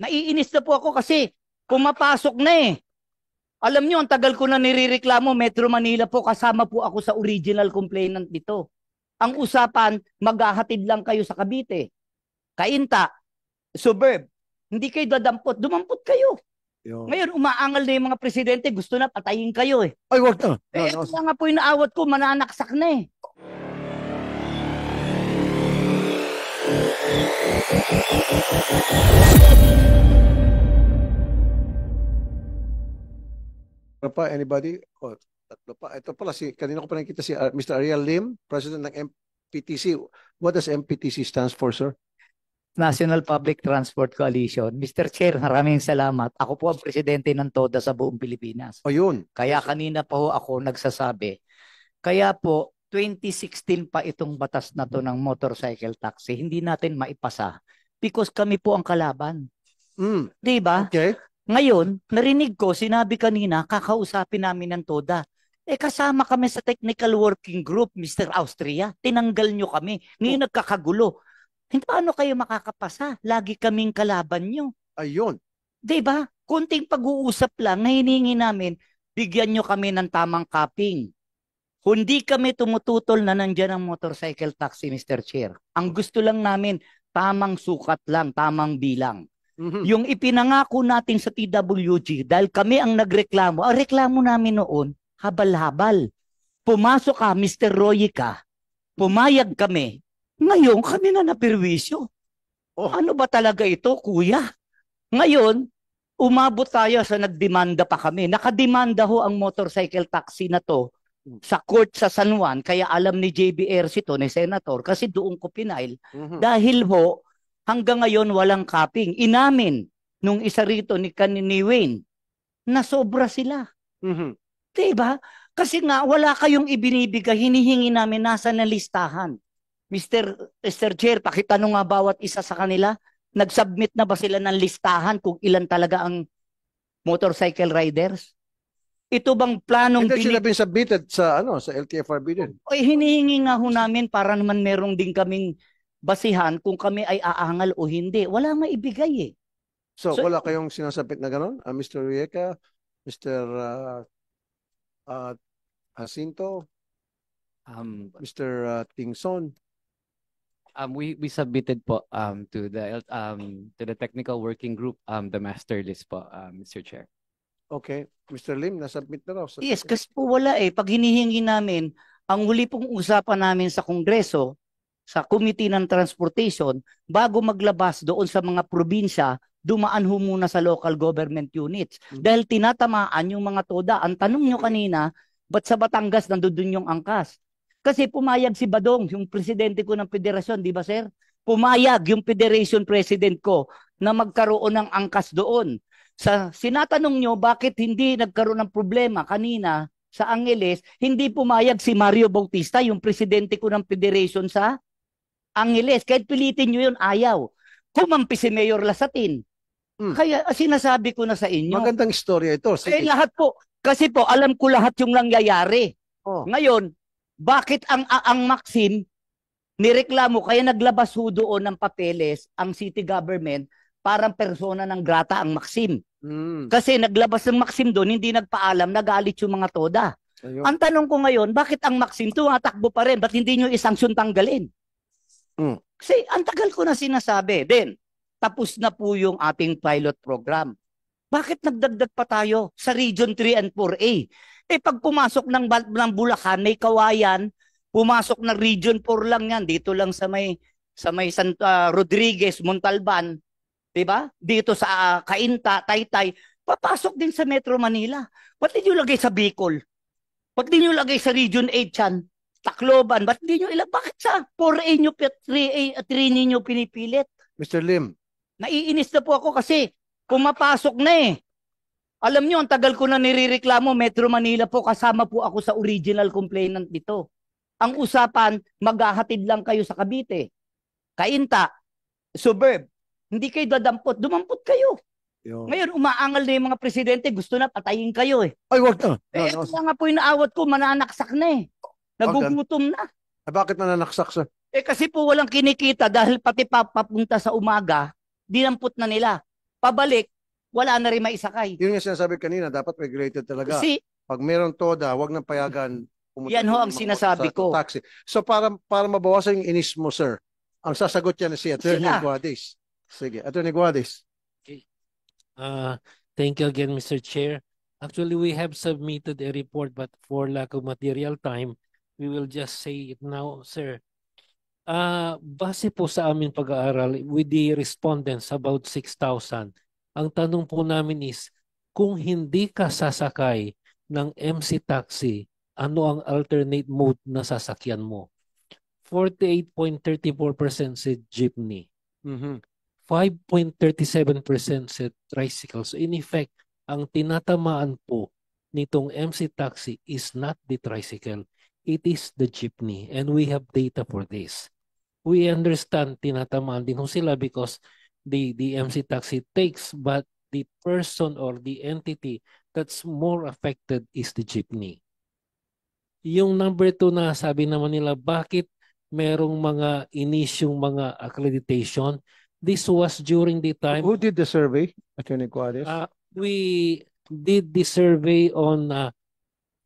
Naiinis na po ako kasi pumapasok na eh. Alam nyo, ang tagal ko na nirereklamo, Metro Manila po, kasama po ako sa original complainant dito. Ang usapan, maghahatid lang kayo sa Cavite. Kainta, suburb. Hindi kayo dadampot, dumampot kayo. Ngayon, umaangal na yung mga presidente, gusto na patayin kayo eh. Ay, wag na. Kaya nga po yung naawat ko, mananaksak na eh. Pa, anybody? Oh, tatlo pa. Ito pala, kanina ko pa nakita si Mr. Ariel Lim, President ng MPTC. What does MPTC stands for, sir? National Public Transport Coalition. Mr. Chair, maraming salamat. Ako po ang presidente ng TODA sa buong Pilipinas. O yun. Kaya kanina pa ho ako nagsasabi. Kaya po, 2016 pa itong batas na to ng motorcycle taxi. Hindi natin maipasa because kami po ang kalaban. Di ba? Okay. Ngayon, narinig ko, sinabi kanina, kakausapin namin ng TODA. Kasama kami sa technical working group, Mr. Austria. Tinanggal nyo kami. Ngayon nagkakagulo. Paano kayo makakapasa? Lagi kaming kalaban nyo. Ayun. Diba? Kunting pag-uusap lang na hiningi namin, bigyan nyo kami ng tamang capping. Hindi kami tumututol na nandyan ang motorcycle taxi, Mr. Chair. Ang gusto lang namin, tamang sukat lang, tamang bilang. Yung ipinangako natin sa TWG, dahil kami ang nagreklamo, ang reklamo namin noon, habal-habal. Pumasok ka, Mr. Roy ka, pumayag kami. Ngayon, kami na napirwisyo. Ano ba talaga ito, kuya? Ngayon, umabot tayo sa nagdemanda pa kami. Nakademanda ho ang motorcycle taxi na to sa court sa San Juan, kaya alam ni JBRC to, ni Senator, kasi doon ko pinail. Dahil ho, hanggang ngayon walang capping. Inamin nung isa rito ni Wayne na sobra sila. Diba? Kasi nga wala kayong ibinibigay, hinihingi namin nasa na listahan. Mr. Chair, pakitanong nga bawat isa sa kanila, nag-submit na ba sila ng listahan kung ilan talaga ang motorcycle riders? Ito bang planong hindi sila been submitted sa LTFRB din? Hinihingi nga ho namin para naman merong din kaming basihan kung kami ay aangal o hindi. Wala maibigay eh. So wala kayong sinasabit na gano'n? Mr. Rieka, Mr. Jacinto, Mr. Tingson? We submitted po to the technical working group the master list po, Mr. Chair. Okay. Mr. Lim, nasubmit na raw. Yes, kasi po wala eh. Pag hinihingi namin, ang huli pong usapan namin sa Kongreso, sa Committee ng Transportation, bago maglabas doon sa mga probinsya, dumaan ho muna sa local government units. Dahil tinatamaan yung mga TODA. Ang tanong nyo kanina, ba't sa Batangas nandun yung angkas? Kasi pumayag si Badong, yung presidente ko ng federasyon, di ba sir? Pumayag yung federation president ko na magkaroon ng angkas doon. Sinatanong nyo bakit hindi nagkaroon ng problema kanina sa Angeles, hindi pumayag si Mario Bautista, yung presidente ko ng federation sa Angeles. Kahit pilitin nyo yun, ayaw. Kumampi si Mayor Lasatin. Kaya sinasabi ko na sa inyo. Magandang istorya ito. Lahat po. Kasi po, alam ko lahat yung nangyayari. Ngayon, bakit ang Maxim nireklamo, kaya naglabas ho doon ng papeles ang city government, parang persona ng grata ang Maxim. Kasi naglabas ng Maxim doon, hindi nagpaalam, nagalit yung mga TODA. Ayun. Ang tanong ko ngayon, bakit ang Maxim tumatakbo pa rin? Ba't hindi nyo isanksyon tanggalin? Kasi ang tagal ko na sinasabi. Then, tapos na po yung ating pilot program. Bakit nagdagdag pa tayo sa Region 3 and 4A? Pag pumasok ng Bulacan, may Kawayan, pumasok ng Region 4 lang yan, dito lang sa may Santa Rodriguez, Montalban, diba? Dito sa Cainta, Taytay, papasok din sa Metro Manila. Ba't di nyo lagay sa Bicol? Ba't di nyo lagay sa Region 8 yan? Tacloban, ba't di nyo ilagay? Bakit sa 4A nyo, 3 ninyo pinipilit? Mr. Lim. Naiinis na po ako kasi pumapasok na eh. Alam nyo, ang tagal ko na nirereklamo, Metro Manila po, kasama po ako sa original complainant dito. Ang usapan, maghahatid lang kayo sa Cavite. Cainta, suburb. Hindi kayo dadampot, dumampot kayo. Ngayon, umaangal na yung mga presidente, gusto na patayin kayo eh. Ay, wag na. Kaya nga po yung naawat ko, mananaksak na eh. Nagugutom na. Bakit mananaksak, sir? Kasi po walang kinikita dahil pati papunta sa umaga, dinampot na nila. Pabalik, wala na rin maisakay. Yun yung sinasabi kanina, dapat regulated talaga. Kasi Pag meron TODA, wag nang payagan pumunta yan ho doon ang yung mga sinasabi motorcycle ko. taxi. So para mabawasan yung inis mo, sir, ang sasagot yan si Attorney Sila. Guadis. Sige, Attorney Guadis. Thank you again, Mr. Chair. Actually, we have submitted a report, but for lack of material time, we will just say it now, sir. Base po sa aming pag-aaral with the respondents about 6,000, ang tanong po namin is, kung hindi ka sasakay ng MC taxi, ano ang alternate mode na sasakyan mo? 48.34% said jeepney. 5.37% said tricycle. So in effect, ang tinatamaan po nitong MC taxi is not the tricycle. It is the jeepney. And we have data for this. We understand tinatamaan din ho sila because the MC taxi takes, but the person or the entity that's more affected is the jeepney. Yung number 2 na sabi naman nila, bakit merong mga inisyong mga accreditation? This was during the time Who did the survey, Attorney Guadis? we did the survey on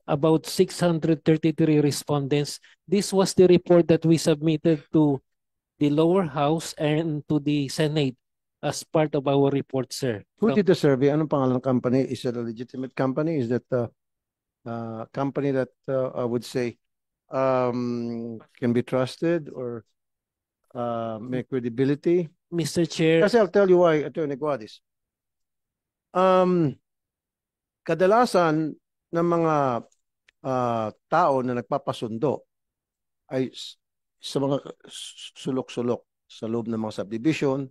about 633 respondents. This was the report that we submitted to the lower house and to the Senate as part of our report, sir. Who did the survey? Anong pangalan ng company? Is it a legitimate company? Is that company that I would say can be trusted or may credibility? Mr. Chair, Kasi I'll tell you why, Attorney Guadis. Kadalasan ng mga tao na nagpapasundo ay sa mga sulok-sulok sa loob ng mga subdivision,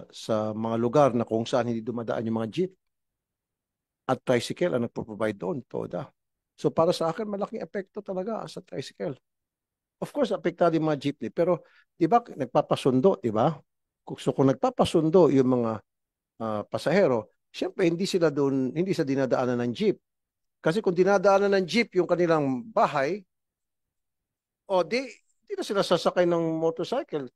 sa mga lugar na kung saan hindi dumadaan yung mga jeep at tricycle ang nagpo-provide doon, TODA. So para sa akin, malaking epekto talaga sa tricycle. Of course, apektado yung mga jeepney. Pero, di ba, nagpapasundo, di ba? So, kung nagpapasundo yung mga pasahero, syempre, hindi sila dinadaanan ng jeep. Kasi kung dinadaanan ng jeep yung kanilang bahay, di na sila sasakay ng motorcycle,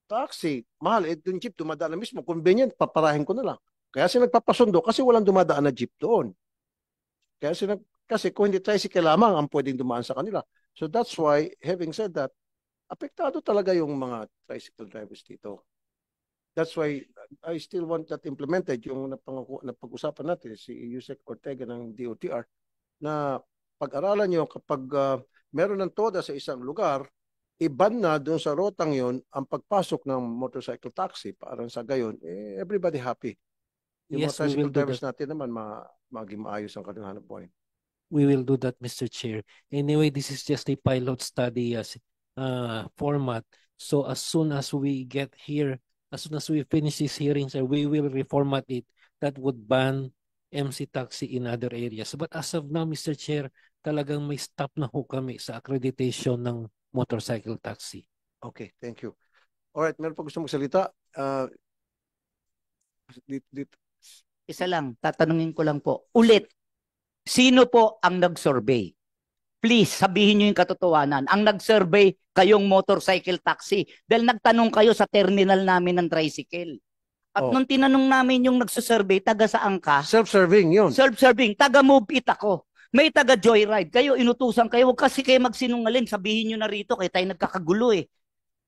taxi, mahal. Yung jeep dumadaan na mismo. Convenient, paparahin ko na lang. Kaya sila nagpapasundo kasi walang dumadaan na jeep doon. Kasi kung hindi tricycle lamang ang pwedeng dumaan sa kanila. So that's why, having said that, apektado talaga yung mga tricycle drivers dito. That's why I still want that implemented, yung napag-usapan natin, si Yusek Ortega ng DOTR, na pag-aralan nyo kapag meron ng TODA sa isang lugar, iban na doon sa rotang yon ang pagpasok ng motorcycle taxi. Parang sa gayon, everybody happy. Yung yes, mga we will tricycle do drivers that. natin naman, maging maayos ang kanilang hanap buhay. We will do that, Mr. Chair. Anyway, this is just a pilot study as format. So as soon as we get here, as soon as we finish this hearing, sir, we will reformat it. That would ban MC taxi in other areas. But as of now, Mr. Chair, talagang may stop na ho kami sa accreditation ng motorcycle taxi. Okay, thank you. Alright, meron pa gusto magsalita? Isa lang, tatanungin ko lang po. Ulit, sino po ang nag-survey? Please, sabihin nyo yung katotohanan. Ang nag-survey, kayong motorcycle taxi. Dahil nagtanong kayo sa terminal namin ng tricycle. At nung tinanong namin yung nagsusurvey, taga saan ka? Self-serving yun. Self-serving, taga Move It ako. May taga Joyride. Kayo, inutusan kayo. Huwag kasi kayo magsinungaling. Sabihin nyo na rito, kaya tayo nagkakagulo eh.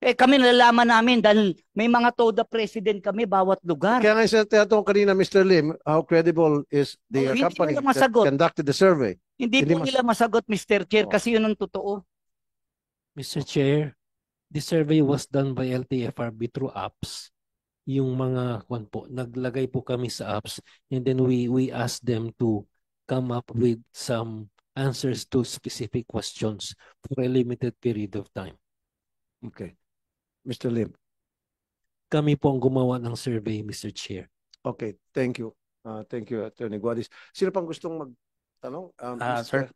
Kami nalalaman namin dahil may mga TODA president kami bawat lugar. Kaya nga yung tinatanong kanina, Mr. Lim, how credible is the Hindi company nila that masagot. conducted the survey? Hindi po nila masagot, Mr. Chair, kasi yun ang totoo. Mr. Chair, the survey was done by LTFRB through apps. Yung mga naglagay po kami sa apps, and then we asked them to come up with some answers to specific questions for a limited period of time. Okay. Mr. Lim. Kami po ang gumawa ng survey, Mr. Chair. Okay, thank you. Thank you, Attorney Guadis. Sino pang gustong magtanong? Sir,